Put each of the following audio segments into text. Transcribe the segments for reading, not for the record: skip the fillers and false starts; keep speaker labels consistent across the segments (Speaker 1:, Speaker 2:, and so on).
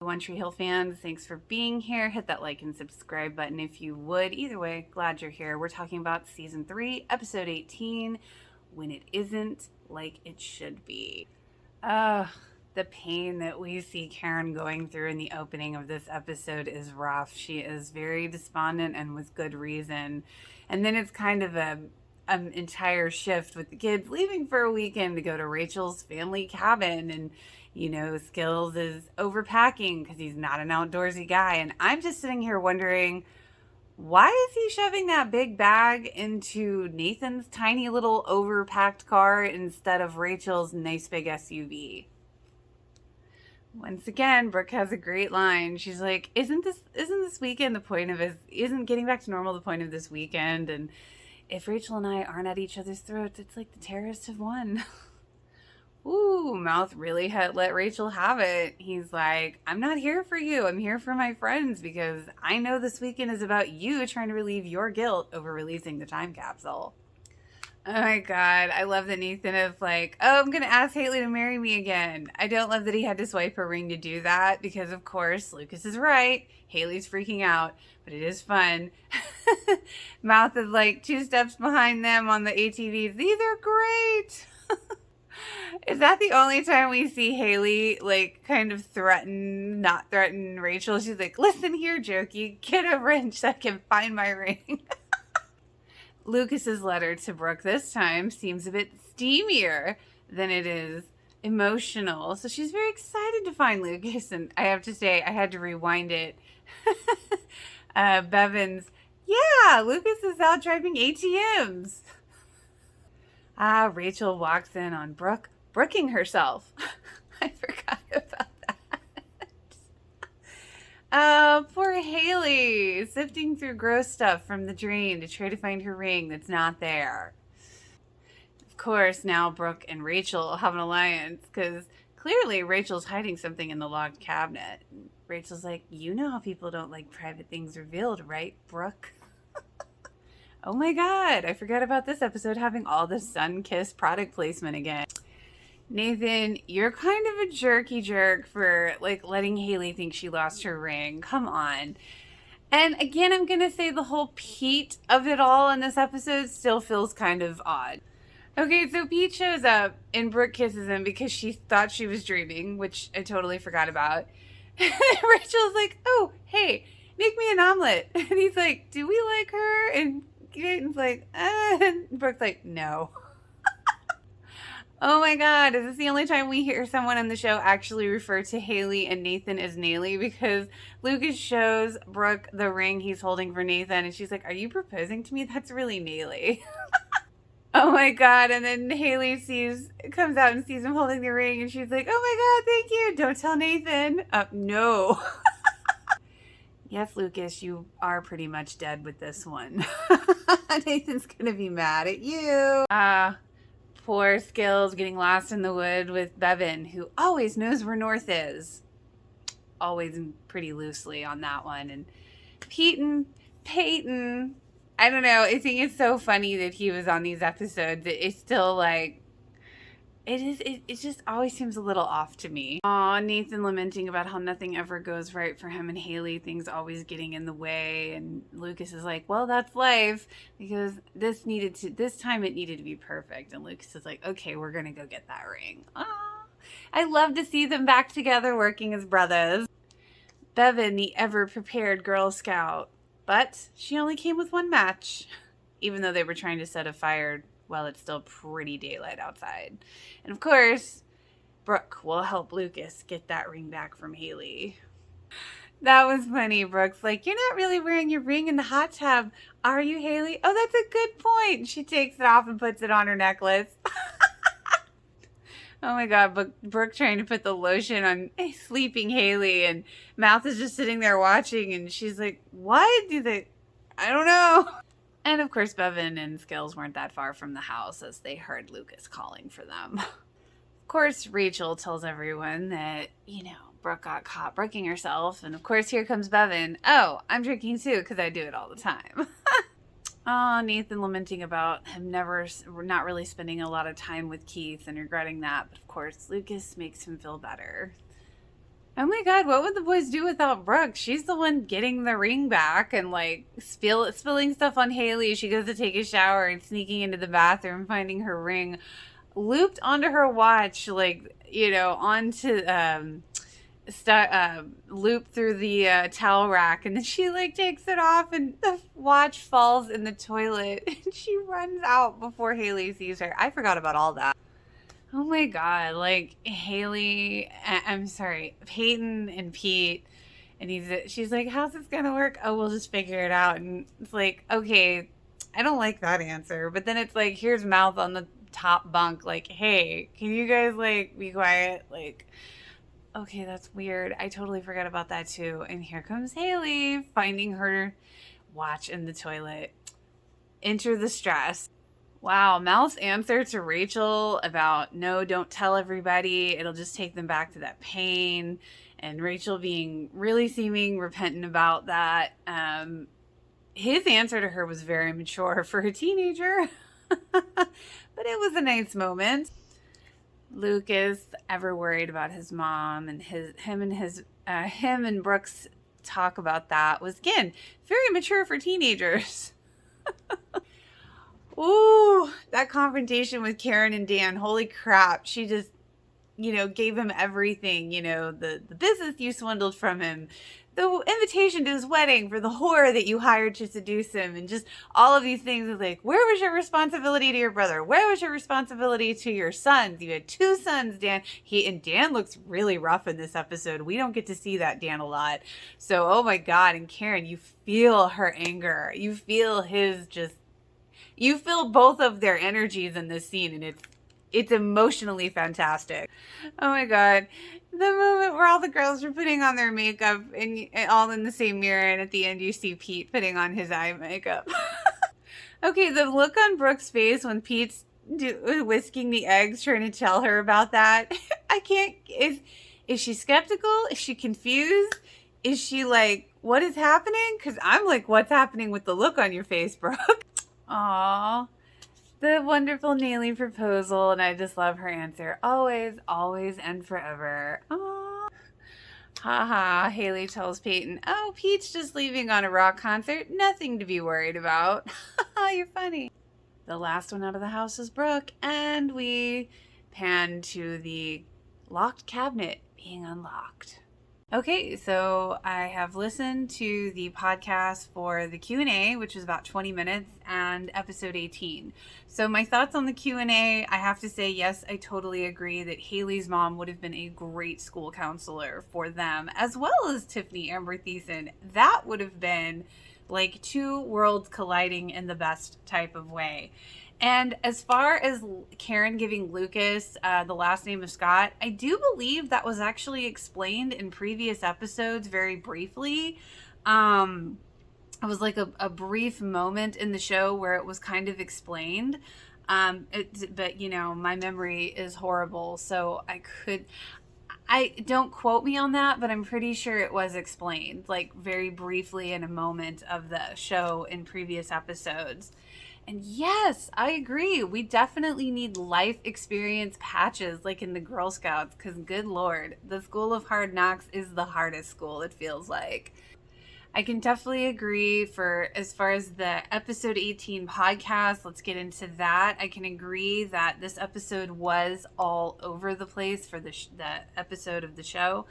Speaker 1: One Tree Hill fans, thanks for being here. Hit that like and subscribe button if you would. Either way, glad you're here. We're talking about season 3, episode 18, When It Isn't Like It Should Be. The pain that we see Karen going through in the opening of this episode is rough. She is very despondent and with good reason. And then it's kind of an entire shift with the kids leaving for a weekend to go to Rachel's family cabin, and Skills is overpacking because he's not an outdoorsy guy. And I'm just sitting here wondering, why is he shoving that big bag into Nathan's tiny little overpacked car instead of Rachel's nice big SUV? Once again, Brooke has a great line. She's like, isn't this weekend the point of isn't getting back to normal the point of this weekend? And if Rachel and I aren't at each other's throats, it's like the terrorists have won. Ooh, Mouth really had let Rachel have it. He's like, I'm not here for you. I'm here for my friends because I know this weekend is about you trying to relieve your guilt over releasing the time capsule. Oh my God. I love that Nathan is like, oh, I'm going to ask Haley to marry me again. I don't love that he had to swipe her ring to do that because, of course, Lucas is right. Haley's freaking out, but it is fun. Mouth is like 2 steps behind them on the ATVs. These are great. Is that the only time we see Haley, like, kind of not threaten Rachel? She's like, listen here, Jokey, get a wrench so I can find my ring. Lucas's letter to Brooke this time seems a bit steamier than it is emotional. So she's very excited to find Lucas. And I have to say, I had to rewind it. Bevan's, yeah, Lucas is out driving ATMs. Rachel walks in on Brooke brooking herself. I forgot about that. Poor Haley, sifting through gross stuff from the drain to try to find her ring that's not there. Of course, now Brooke and Rachel have an alliance because clearly Rachel's hiding something in the locked cabinet. Rachel's like, you know how people don't like private things revealed, right, Brooke? Oh my God, I forgot about this episode having all the Sun-Kiss product placement again. Nathan, you're kind of a jerky jerk for like letting Haley think she lost her ring. Come on. And again, I'm going to say the whole Pete of it all in this episode still feels kind of odd. Okay, so Pete shows up and Brooke kisses him because she thought she was dreaming, which I totally forgot about. Rachel's like, oh, hey, make me an omelet. And he's like, do we like her? And Nathan's like, and Brooke's like, no. Oh my God, is this the only time we hear someone on the show actually refer to Haley and Nathan as Naily? Because Lucas shows Brooke the ring he's holding for Nathan, and she's like, are you proposing to me? That's really Naily. Oh my God, and then Haley comes out and sees him holding the ring, and she's like, oh my God, thank you. Don't tell Nathan. No. Yes, Lucas, you are pretty much dead with this one. Nathan's gonna be mad at you. Poor Skills getting lost in the wood with Bevan, who always knows where north is. Always pretty loosely on that one. And Peyton, I don't know. I think it's so funny that he was on these episodes. It's still like, it just always seems a little off to me. Aw, Nathan lamenting about how nothing ever goes right for him and Haley, things always getting in the way. And Lucas is like, well, that's life, because this time it needed to be perfect. And Lucas is like, okay, we're gonna go get that ring. Aw, I love to see them back together working as brothers. Bevan, the ever-prepared Girl Scout, but she only came with one match, even though they were trying to set a fire while it's still pretty daylight outside. And of course, Brooke will help Lucas get that ring back from Haley. That was funny. Brooke's like, you're not really wearing your ring in the hot tub, are you, Haley? Oh, that's a good point. She takes it off and puts it on her necklace. Oh my God, Brooke trying to put the lotion on sleeping Haley, and Mouth is just sitting there watching, and she's like, what? I don't know. And of course, Bevan and Skills weren't that far from the house as they heard Lucas calling for them. Of course, Rachel tells everyone that, Brooke got caught brooking herself. And of course, here comes Bevan. Oh, I'm drinking too because I do it all the time. Oh, Nathan lamenting about him not really spending a lot of time with Keith and regretting that. But of course, Lucas makes him feel better. Oh my God, what would the boys do without Brooke? She's the one getting the ring back and like spilling stuff on Haley. She goes to take a shower and sneaking into the bathroom, finding her ring looped onto her watch, like, onto loop through the towel rack, and then she like takes it off and the watch falls in the toilet and she runs out before Haley sees her. I forgot about all that. Oh my God, like I'm sorry, Peyton and Pete, and she's like, how's this gonna work? Oh, we'll just figure it out. And it's like, okay, I don't like that answer. But then it's like, here's Mouth on the top bunk, like, hey, can you guys like be quiet? Like, okay, that's weird. I totally forgot about that too. And here comes Haley finding her watch in the toilet. Enter the stress. Wow, Mal's answer to Rachel about no, don't tell everybody, it'll just take them back to that pain, and Rachel being really seeming repentant about that. His answer to her was very mature for a teenager, but it was a nice moment. Lucas, ever worried about his mom, and him and Brooks talk about that was again very mature for teenagers. Ooh, that confrontation with Karen and Dan, holy crap. She just, gave him everything, the business you swindled from him, the invitation to his wedding for the whore that you hired to seduce him, and just all of these things. Like, where was your responsibility to your brother? Where was your responsibility to your sons? You had 2 sons, Dan. And Dan looks really rough in this episode. We don't get to see that Dan a lot. So, oh my God. And Karen, you feel her anger. You feel you feel both of their energies in this scene, and it's emotionally fantastic. Oh my God. The moment where all the girls are putting on their makeup and all in the same mirror, and at the end you see Pete putting on his eye makeup. Okay, the look on Brooke's face when Pete's whisking the eggs, trying to tell her about that. I can't, is she skeptical? Is she confused? Is she like, what is happening? Because I'm like, what's happening with the look on your face, Brooke? Aw, the wonderful Naley proposal, and I just love her answer. Always, always, and forever. Aw. Haha, Haley tells Peyton, oh, Pete's just leaving on a rock concert. Nothing to be worried about. You're funny. The last one out of the house is Brooke, and we pan to the locked cabinet being unlocked. Okay, so I have listened to the podcast for the Q&A, which was about 20 minutes, and episode 18. So my thoughts on the Q&A, I have to say, yes, I totally agree that Haley's mom would have been a great school counselor for them, as well as Tiffany Amber Thiessen. That would have been like 2 worlds colliding in the best type of way. And as far as Karen giving Lucas the last name of Scott, I do believe that was actually explained in previous episodes very briefly. It was like a brief moment in the show where it was kind of explained. But, my memory is horrible, so I don't quote me on that, but I'm pretty sure it was explained, like very briefly in a moment of the show in previous episodes. And yes, I agree. We definitely need life experience patches like in the Girl Scouts, because good Lord, the School of Hard Knocks is the hardest school, it feels like. I can definitely agree for as far as the episode 18 podcast, let's get into that. I can agree that this episode was all over the place for the episode of the show.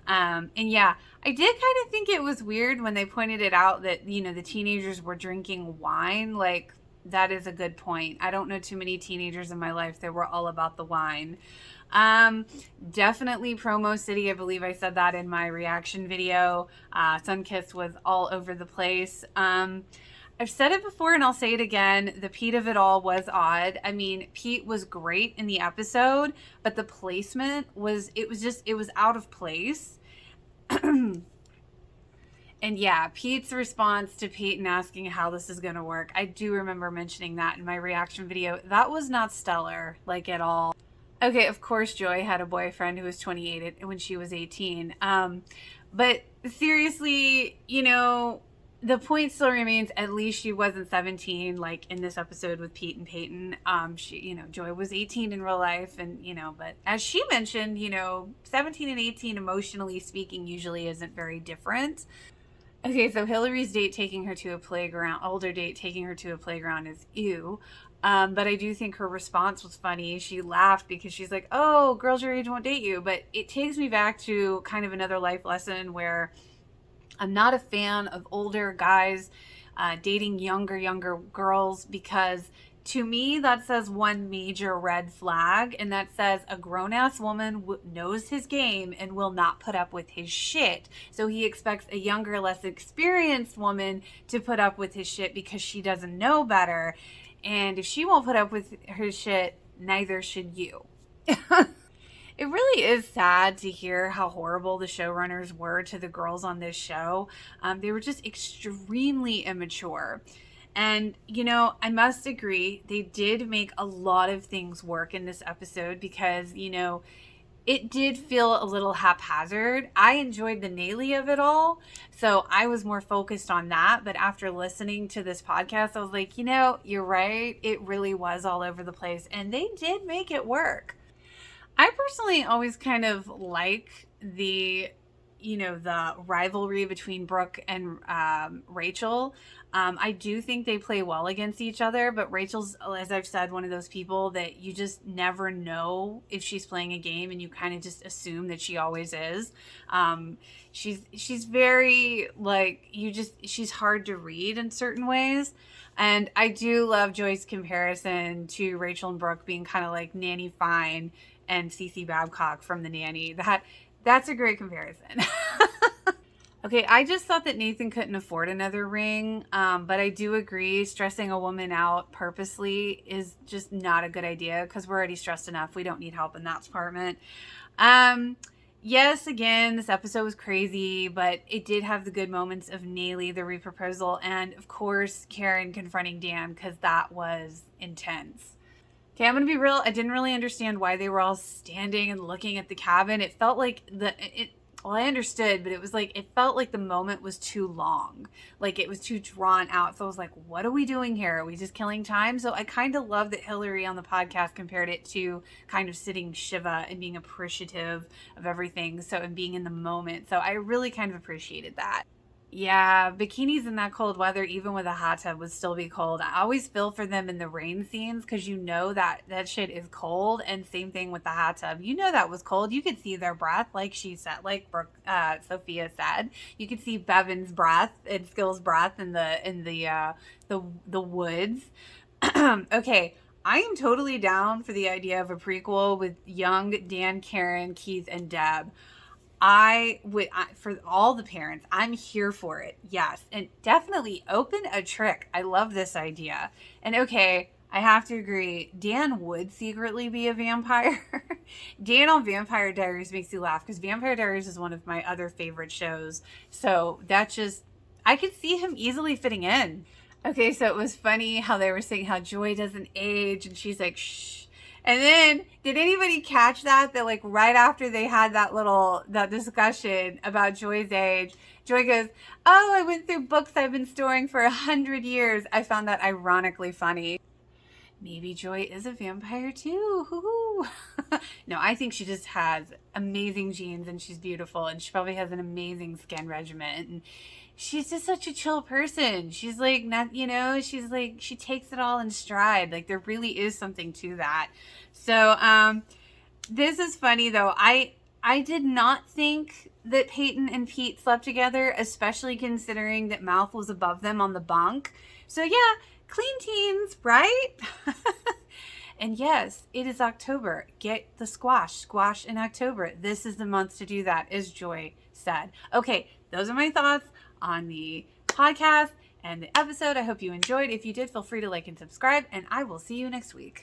Speaker 1: And yeah, I did kind of think it was weird when they pointed it out that, the teenagers were drinking wine. Like, that is a good point. I don't know too many teenagers in my life that were all about the wine. Definitely Promo City. I believe I said that in my reaction video. Sunkissed was all over the place. I've said it before and I'll say it again. The Pete of it all was odd. I mean, Pete was great in the episode, but the placement was out of place. And yeah, Pete's response to Peyton asking how this is going to work, I do remember mentioning that in my reaction video. That was not stellar, like at all. Okay, of course Joy had a boyfriend who was 28 when she was 18. But seriously, the point still remains, at least she wasn't 17 like in this episode with Pete and Peyton. She, Joy was 18 in real life, and but as she mentioned, 17 and 18 emotionally speaking usually isn't very different. Okay, so Hillary's date taking her to a playground, older date taking her to a playground is ew. But I do think her response was funny. She laughed because she's like, oh, girls your age won't date you. But it takes me back to kind of another life lesson where I'm not a fan of older guys dating younger girls, because to me that says one major red flag, and that says a grown-ass woman knows his game and will not put up with his shit. So he expects a younger, less experienced woman to put up with his shit because she doesn't know better. And if she won't put up with her shit, neither should you. It really is sad to hear how horrible the showrunners were to the girls on this show. They were just extremely immature. And, I must agree, they did make a lot of things work in this episode because, it did feel a little haphazard. I enjoyed the Naley of it all, so I was more focused on that. But after listening to this podcast, I was like, you're right. It really was all over the place, and they did make it work. I personally always kind of like the rivalry between Brooke and Rachel. I do think they play well against each other, but Rachel's, as I've said, one of those people that you just never know if she's playing a game, and you kind of just assume that she always is. She's very, she's hard to read in certain ways. And I do love Joy's comparison to Rachel and Brooke being kind of like Nanny Fine and Cece Babcock from The Nanny. That's a great comparison. Okay, I just thought that Nathan couldn't afford another ring, but I do agree stressing a woman out purposely is just not a good idea because we're already stressed enough. We don't need help in that department. Yes, again, this episode was crazy, but it did have the good moments of Naley, the reproposal, and of course Karen confronting Dan, because that was intense. Okay, I'm going to be real. I didn't really understand why they were all standing and looking at the cabin. It felt like well, I understood, but it felt like the moment was too long. Like it was too drawn out. So I was like, what are we doing here? Are we just killing time? So I kind of love that Hillary on the podcast compared it to kind of sitting Shiva and being appreciative of everything. So, and being in the moment. So I really kind of appreciated that. Yeah, bikinis in that cold weather, even with a hot tub, would still be cold. I always feel for them in the rain scenes because that shit is cold. And same thing with the hot tub. That was cold. You could see their breath, like she said, like Sophia said. You could see Bevan's breath and Skill's breath in the woods. Okay, I am totally down for the idea of a prequel with young Dan, Karen, Keith, and Deb. For all the parents, I'm here for it. Yes. And definitely open a trick. I love this idea. And okay, I have to agree, Dan would secretly be a vampire. Dan on Vampire Diaries makes you laugh because Vampire Diaries is one of my other favorite shows. So I could see him easily fitting in. Okay, so it was funny how they were saying how Joy doesn't age, and she's like, shh. And then, did anybody catch that right after they had that discussion about Joy's age, Joy goes, oh, I went through books I've been storing for 100 years. I found that ironically funny. Maybe Joy is a vampire too. Hoo-hoo. No, I think she just has amazing genes and she's beautiful and she probably has an amazing skin regimen. And she's just such a chill person. She's like, not, she's like, she takes it all in stride. Like there really is something to that. So, this is funny though. I did not think that Peyton and Pete slept together, especially considering that Mouth was above them on the bunk. So yeah, clean teens, right? And yes, it is October. Get the squash in October. This is the month to do that, as Joy said. Okay, those are my thoughts on the podcast and the episode. I hope you enjoyed. If you did, feel free to like and subscribe, and I will see you next week.